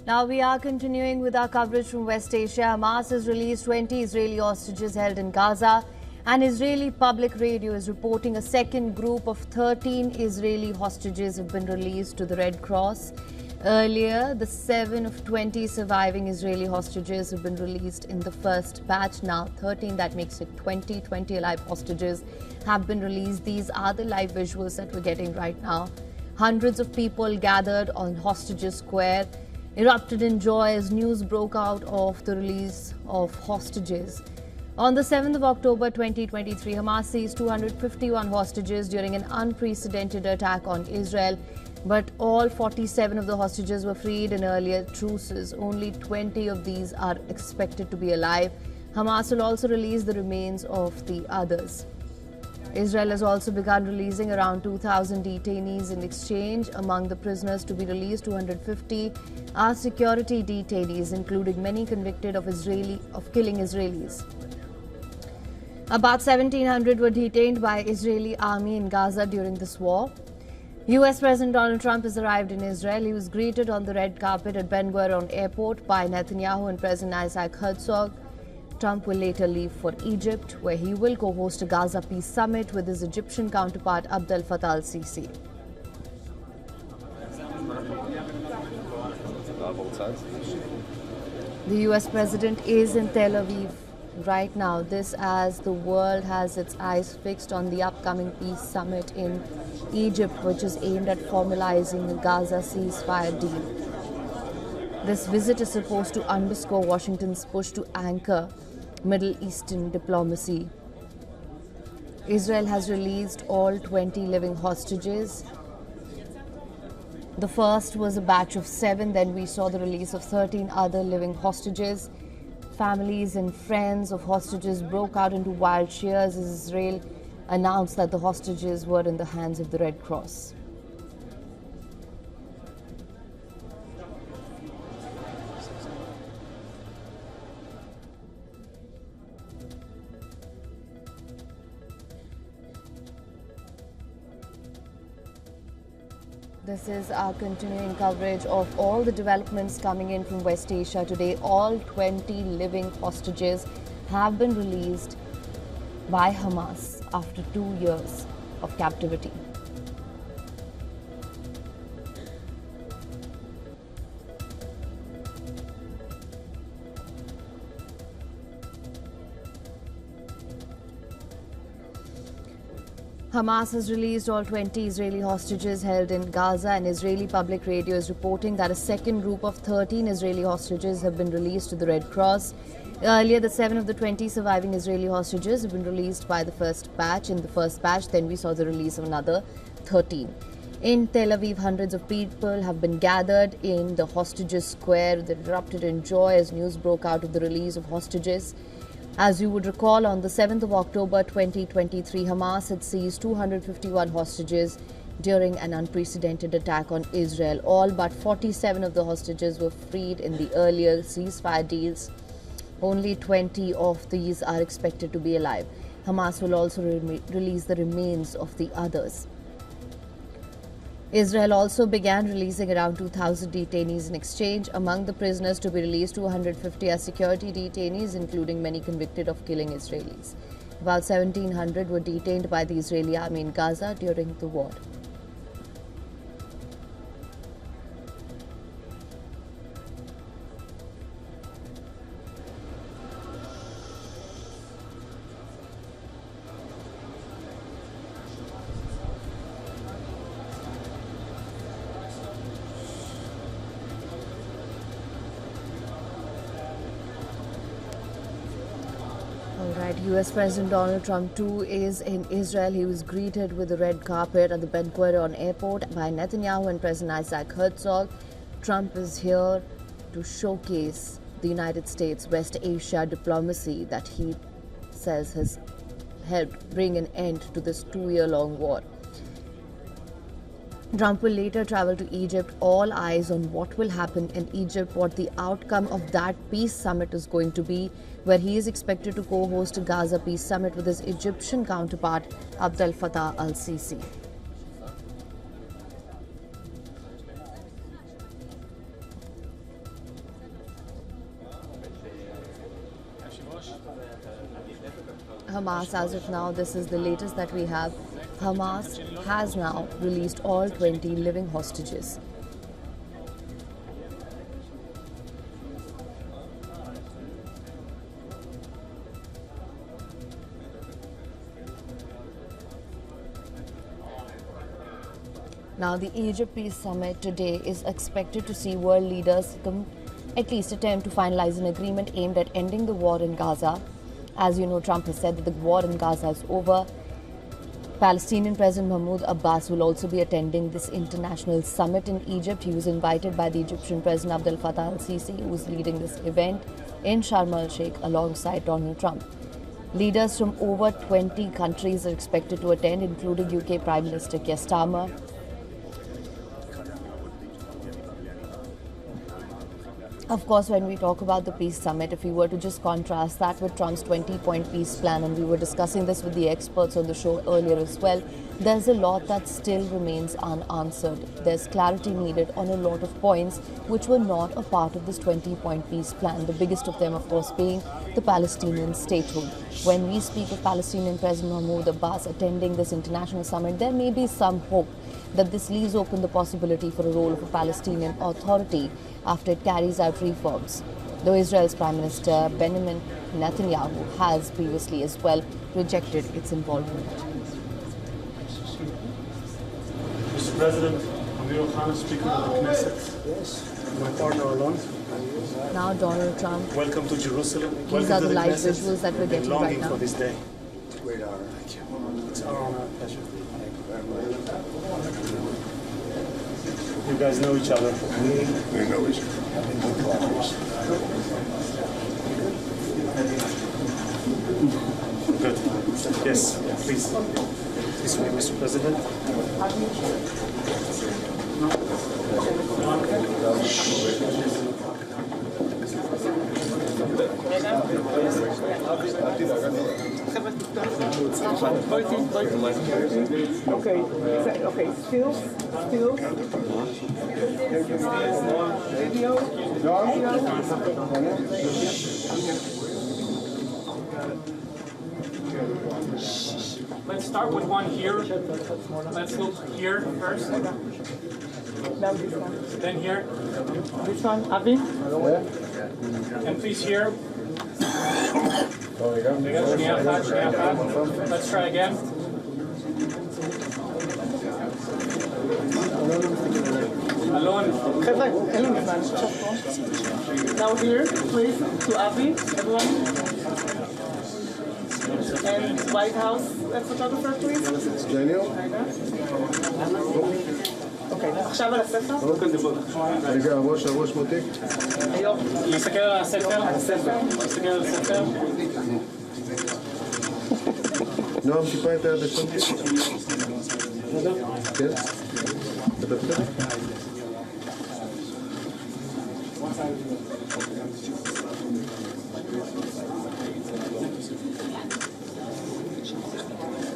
Now we are continuing with our coverage from West Asia. Hamas has released 20 Israeli hostages held in Gaza. And Israeli public radio is reporting a second group of 13 Israeli hostages have been released to the Red Cross. Earlier, the 7 of 20 surviving Israeli hostages have been released in the first batch. Now 13, that makes it 20 alive hostages have been released. These are the live visuals that we're getting right now. Hundreds of people gathered on Hostages Square, erupted in joy as news broke out of the release of hostages. On the 7th of October 2023, Hamas seized 251 hostages during an unprecedented attack on Israel. But all 47 of the hostages were freed in earlier truces. Only 20 of these are expected to be alive. Hamas will also release the remains of the others. Israel has also begun releasing around 2,000 detainees in exchange. Among the prisoners to be released, 250 are security detainees, including many convicted of killing Israelis. About 1,700 were detained by Israeli army in Gaza during this war. US President Donald Trump has arrived in Israel. He was greeted on the red carpet at Ben Gurion Airport by Netanyahu and President Isaac Herzog. Trump will later leave for Egypt, where he will co-host a Gaza Peace Summit with his Egyptian counterpart Abdel Fattah al-Sisi. The US President is in Tel Aviv right now. This as the world has its eyes fixed on the upcoming peace summit in Egypt, which is aimed at formalizing the Gaza ceasefire deal. This visit is supposed to underscore Washington's push to anchor Middle Eastern diplomacy. Israel has released all 20 living hostages. The first was a batch of 7, then we saw the release of 13 other living hostages. Families and friends of hostages broke out into wild cheers as Israel announced that the hostages were in the hands of the Red Cross. This is our continuing coverage of all the developments coming in from West Asia today. All 20 living hostages have been released by Hamas after 2 years of captivity. Hamas has released all 20 Israeli hostages held in Gaza, and Israeli public radio is reporting that a second group of 13 Israeli hostages have been released to the Red Cross. Earlier, the 7 of the 20 surviving Israeli hostages have been released by the first batch. In the first batch, then we saw the release of another 13. In Tel Aviv, hundreds of people have been gathered in the Hostages Square. They erupted in joy as news broke out of the release of hostages. As you would recall, on the 7th of October 2023, Hamas had seized 251 hostages during an unprecedented attack on Israel. All but 47 of the hostages were freed in the earlier ceasefire deals. Only 20 of these are expected to be alive. Hamas will also release the remains of the others. Israel also began releasing around 2,000 detainees in exchange. Among the prisoners to be released, 250 are security detainees, including many convicted of killing Israelis. About 1,700 were detained by the Israeli army in Gaza during the war. US President Donald Trump too is in Israel. He was greeted with the red carpet at the Ben Gurion Airport by Netanyahu and President Isaac Herzog. Trump is here to showcase the United States West Asia diplomacy that he says has helped bring an end to this 2-year-long war. Trump will later travel to Egypt. All eyes on what will happen in Egypt, what the outcome of that peace summit is going to be, where he is expected to co-host a Gaza peace summit with his Egyptian counterpart, Abdel Fattah al-Sisi. Hamas, as of now, this is the latest that we have. Hamas has now released all 20 living hostages. Now, the Egypt Peace Summit today is expected to see world leaders at least attempt to finalize an agreement aimed at ending the war in Gaza. As you know, Trump has said that the war in Gaza is over. Palestinian President Mahmoud Abbas will also be attending this international summit in Egypt. He was invited by the Egyptian President Abdel Fattah al-Sisi, who is leading this event in Sharm el-Sheikh alongside Donald Trump. Leaders from over 20 countries are expected to attend, including UK Prime Minister Keir Starmer. Of course, when we talk about the peace summit, if we were to just contrast that with Trump's 20-point peace plan, and we were discussing this with the experts on the show earlier as well, there's a lot that still remains unanswered. There's clarity needed on a lot of points which were not a part of this 20-point peace plan. The biggest of them, of course, being the Palestinian statehood. When we speak of Palestinian President Mahmoud Abbas attending this international summit, there may be some hope that this leaves open the possibility for a role of a Palestinian authority after it carries out reforms, though Israel's Prime Minister Benjamin Netanyahu has previously as well rejected its involvement. Mr. President, Amir Khan, Speaker of the Knesset, yes. My partner alone. Now Donald Trump. Welcome to Jerusalem. These Welcome are to the live Knesset. visuals that we're getting longing right now. for this day. Great honor. Thank you. It's our honor and pleasure. Thank you very much. You guys know each other. We know each other. Good. Yes, please. This way, Mr. President. Okay, stills. Video. Let's start with one here. Let's look here first. Now this one. Then here. This one, Avi. And please here. שנייה אחת. Let's try again. Alon. חבר'ה, אין לנו זמן עכשיו פה. Now here, please, to Avi, everyone. And White House photographer, please. Daniel? אוקיי, עכשיו על הספר. רגע, הראש מותיק. היום. להסתכל על הספר. להסתכל על הספר. נועם, טיפה את היד לשמתי. כן? אתה בסדר?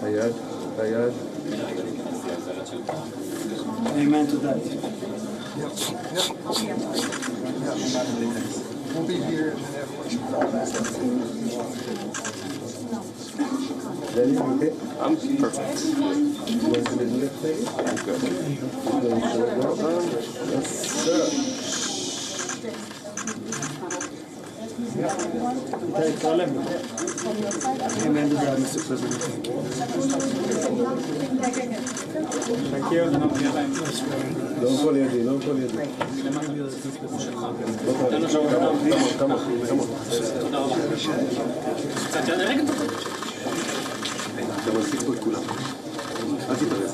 היד. Amen to that. We'll be here and then Danny, you okay? I'm perfect. You want to do the next thing? I'm good. Yes, sir. Amen to that, Mr. President. Thank you. Don't fall in. Come on. אתה מזיק פה את כולם.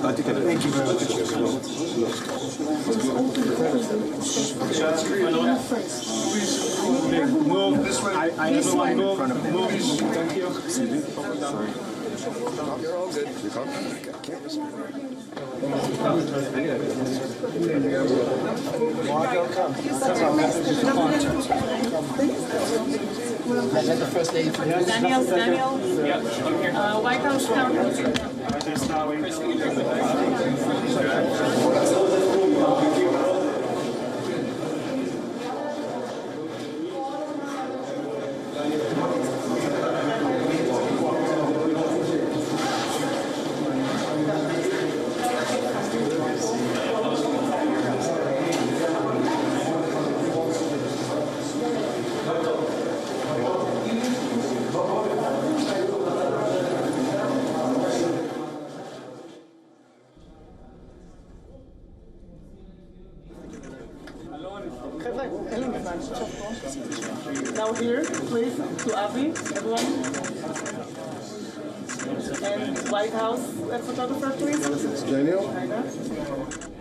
אל תיכנס. Thank you very much. Move this way. I everyone move. Thank you. Sorry. You're all good. You come? Daniel. White House countdown. Now here, please, to Avi, everyone. And White House photographer, please. Daniel? China.